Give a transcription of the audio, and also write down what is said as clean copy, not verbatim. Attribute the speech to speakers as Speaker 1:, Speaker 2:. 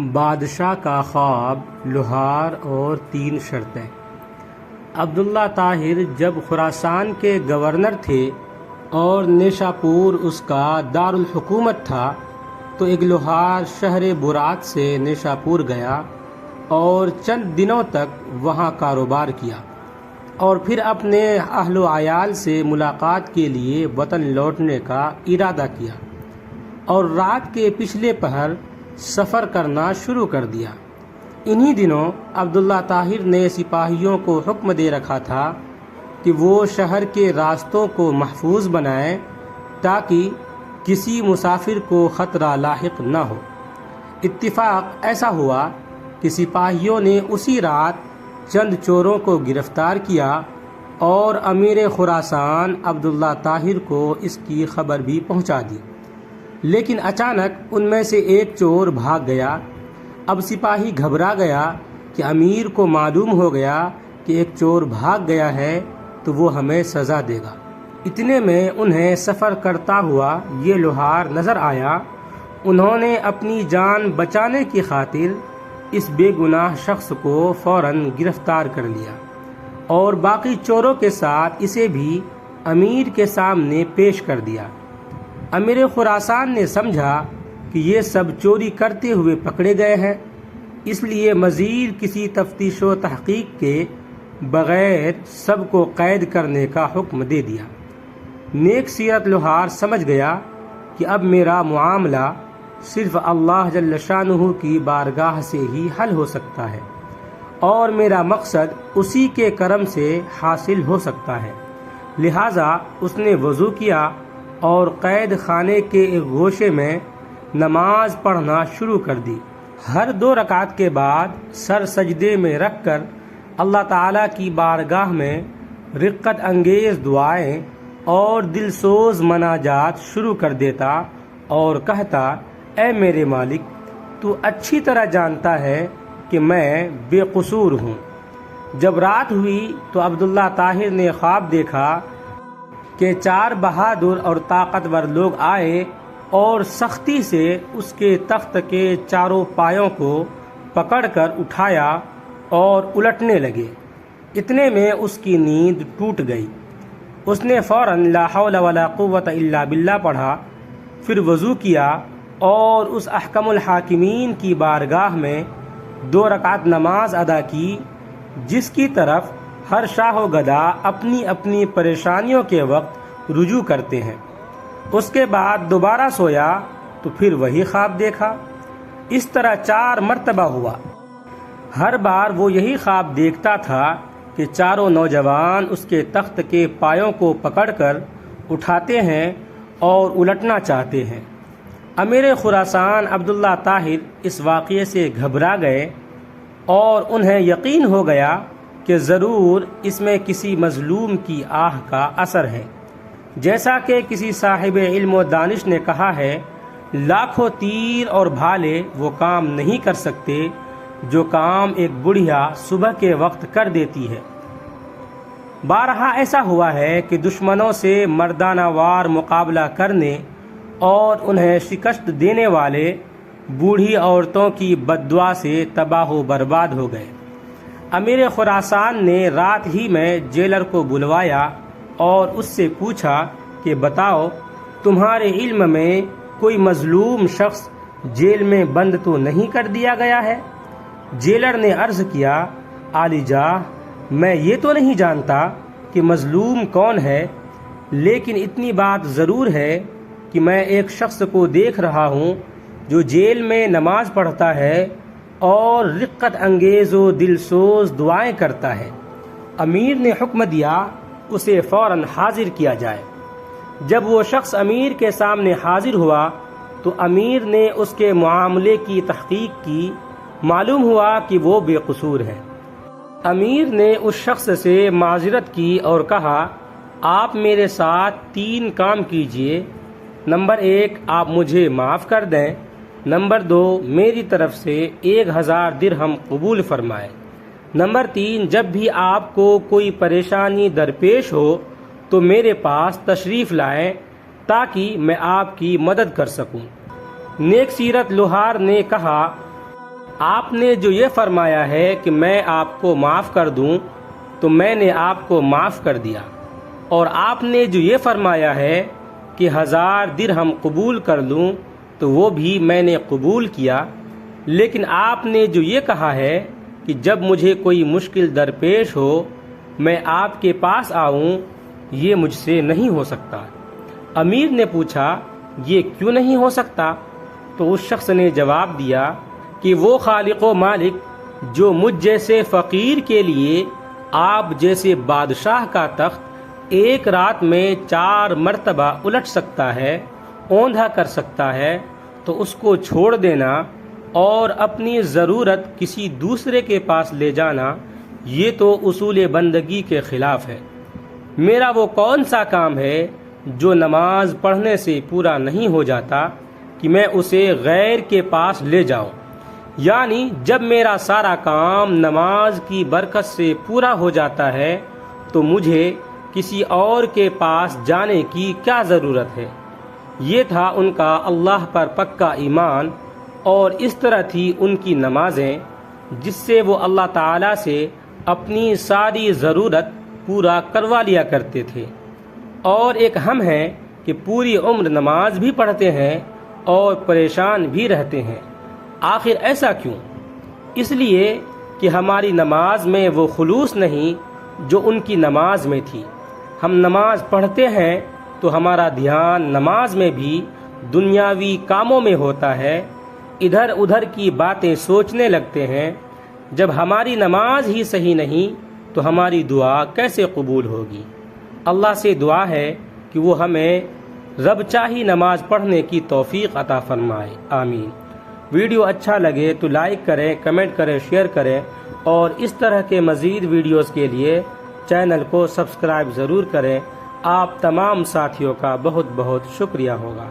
Speaker 1: بادشاہ کا خواب، لوہار اور 3 شرطیں۔ عبداللہ طاہر جب خراسان کے گورنر تھے اور نیشاپور اس کا دارالحکومت تھا تو ایک لوہار شہر برات سے نیشاپور گیا اور چند دنوں تک وہاں کاروبار کیا اور پھر اپنے اہل و عیال سے ملاقات کے لیے وطن لوٹنے کا ارادہ کیا اور رات کے پچھلے پہر سفر کرنا شروع کر دیا۔ انہی دنوں عبداللہ طاہر نے سپاہیوں کو حکم دے رکھا تھا کہ وہ شہر کے راستوں کو محفوظ بنائیں تاکہ کسی مسافر کو خطرہ لاحق نہ ہو۔ اتفاق ایسا ہوا کہ سپاہیوں نے اسی رات چند چوروں کو گرفتار کیا اور امیر خراسان عبداللہ طاہر کو اس کی خبر بھی پہنچا دی، لیکن اچانک ان میں سے ایک چور بھاگ گیا۔ اب سپاہی گھبرا گیا کہ امیر کو معلوم ہو گیا کہ ایک چور بھاگ گیا ہے تو وہ ہمیں سزا دے گا۔ اتنے میں انہیں سفر کرتا ہوا یہ لوہار نظر آیا۔ انہوں نے اپنی جان بچانے کی خاطر اس بے گناہ شخص کو فوراً گرفتار کر لیا اور باقی چوروں کے ساتھ اسے بھی امیر کے سامنے پیش کر دیا۔ امیر خراسان نے سمجھا کہ یہ سب چوری کرتے ہوئے پکڑے گئے ہیں، اس لیے مزید کسی تفتیش و تحقیق کے بغیر سب کو قید کرنے کا حکم دے دیا۔ نیک سیرت لوہار سمجھ گیا کہ اب میرا معاملہ صرف اللہ جل شانہ کی بارگاہ سے ہی حل ہو سکتا ہے اور میرا مقصد اسی کے کرم سے حاصل ہو سکتا ہے۔ لہٰذا اس نے وضو کیا اور قید خانے کے ایک گوشے میں نماز پڑھنا شروع کر دی۔ ہر 2 رکعت کے بعد سر سجدے میں رکھ کر اللہ تعالیٰ کی بارگاہ میں رقت انگیز دعائیں اور دلسوز مناجات شروع کر دیتا اور کہتا، اے میرے مالک، تو اچھی طرح جانتا ہے کہ میں بے قصور ہوں۔ جب رات ہوئی تو عبداللہ طاہر نے خواب دیکھا کہ 4 بہادر اور طاقتور لوگ آئے اور سختی سے اس کے تخت کے چاروں پایوں کو پکڑ کر اٹھایا اور الٹنے لگے۔ اتنے میں اس کی نیند ٹوٹ گئی۔ اس نے فوراً لا حول ولا قوت الا باللہ پڑھا، پھر وضو کیا اور اس احکم الحاکمین کی بارگاہ میں 2 رکعت نماز ادا کی جس کی طرف ہر شاہ و گدا اپنی اپنی پریشانیوں کے وقت رجوع کرتے ہیں۔ اس کے بعد دوبارہ سویا تو پھر وہی خواب دیکھا۔ اس طرح 4 مرتبہ ہوا۔ ہر بار وہ یہی خواب دیکھتا تھا کہ چاروں نوجوان اس کے تخت کے پایوں کو پکڑ کر اٹھاتے ہیں اور الٹنا چاہتے ہیں۔ امیر خراسان عبداللہ طاہر اس واقعے سے گھبرا گئے اور انہیں یقین ہو گیا کہ ضرور اس میں کسی مظلوم کی آہ کا اثر ہے۔ جیسا کہ کسی صاحب علم و دانش نے کہا ہے، لاکھوں تیر اور بھالے وہ کام نہیں کر سکتے جو کام ایک بڑھیا صبح کے وقت کر دیتی ہے۔ بارہا ایسا ہوا ہے کہ دشمنوں سے مردانہ وار مقابلہ کرنے اور انہیں شکست دینے والے بوڑھی عورتوں کی بددعا سے تباہ و برباد ہو گئے۔ امیر خراسان نے رات ہی میں جیلر کو بلوایا اور اس سے پوچھا کہ بتاؤ، تمہارے علم میں کوئی مظلوم شخص جیل میں بند تو نہیں کر دیا گیا ہے؟ جیلر نے عرض کیا، عالی جاہ، میں یہ تو نہیں جانتا کہ مظلوم کون ہے، لیکن اتنی بات ضرور ہے کہ میں ایک شخص کو دیکھ رہا ہوں جو جیل میں نماز پڑھتا ہے اور رقت انگیز و دلسوز دعائیں کرتا ہے۔ امیر نے حکم دیا اسے فوراً حاضر کیا جائے۔ جب وہ شخص امیر کے سامنے حاضر ہوا تو امیر نے اس کے معاملے کی تحقیق کی۔ معلوم ہوا کہ وہ بے قصور ہے۔ امیر نے اس شخص سے معذرت کی اور کہا، آپ میرے ساتھ 3 کام کیجئے۔ نمبر 1، آپ مجھے معاف کر دیں۔ نمبر 2، میری طرف سے 1000 درہم قبول فرمائے۔ نمبر 3، جب بھی آپ کو کوئی پریشانی درپیش ہو تو میرے پاس تشریف لائیں تاکہ میں آپ کی مدد کر سکوں۔ نیک سیرت لوہار نے کہا، آپ نے جو یہ فرمایا ہے کہ میں آپ کو معاف کر دوں تو میں نے آپ کو معاف کر دیا، اور آپ نے جو یہ فرمایا ہے کہ 1000 درہم قبول کر لوں تو وہ بھی میں نے قبول کیا، لیکن آپ نے جو یہ کہا ہے کہ جب مجھے کوئی مشکل درپیش ہو میں آپ کے پاس آؤں، یہ مجھ سے نہیں ہو سکتا۔ امیر نے پوچھا یہ کیوں نہیں ہو سکتا؟ تو اس شخص نے جواب دیا کہ وہ خالق و مالک جو مجھ جیسے فقیر کے لیے آپ جیسے بادشاہ کا تخت ایک رات میں 4 مرتبہ الٹ سکتا ہے، اوندھا کر سکتا ہے، تو اس کو چھوڑ دینا اور اپنی ضرورت کسی دوسرے کے پاس لے جانا، یہ تو اصول بندگی کے خلاف ہے۔ میرا وہ کون سا کام ہے جو نماز پڑھنے سے پورا نہیں ہو جاتا کہ میں اسے غیر کے پاس لے جاؤں؟ یعنی جب میرا سارا کام نماز کی برکت سے پورا ہو جاتا ہے تو مجھے کسی اور کے پاس جانے کی کیا ضرورت ہے؟ یہ تھا ان کا اللہ پر پکا ایمان، اور اس طرح تھی ان کی نمازیں جس سے وہ اللہ تعالیٰ سے اپنی ساری ضرورت پورا کروا لیا کرتے تھے۔ اور ایک ہم ہیں کہ پوری عمر نماز بھی پڑھتے ہیں اور پریشان بھی رہتے ہیں۔ آخر ایسا کیوں؟ اس لیے کہ ہماری نماز میں وہ خلوص نہیں جو ان کی نماز میں تھی۔ ہم نماز پڑھتے ہیں تو ہمارا دھیان نماز میں بھی دنیاوی کاموں میں ہوتا ہے، ادھر ادھر کی باتیں سوچنے لگتے ہیں۔ جب ہماری نماز ہی صحیح نہیں تو ہماری دعا کیسے قبول ہوگی؟ اللہ سے دعا ہے کہ وہ ہمیں رب چاہی نماز پڑھنے کی توفیق عطا فرمائے، آمین۔ ویڈیو اچھا لگے تو لائک کریں، کمنٹ کریں، شیئر کریں، اور اس طرح کے مزید ویڈیوز کے لیے چینل کو سبسکرائب ضرور کریں۔ آپ تمام ساتھیوں کا بہت بہت شکریہ ہوگا۔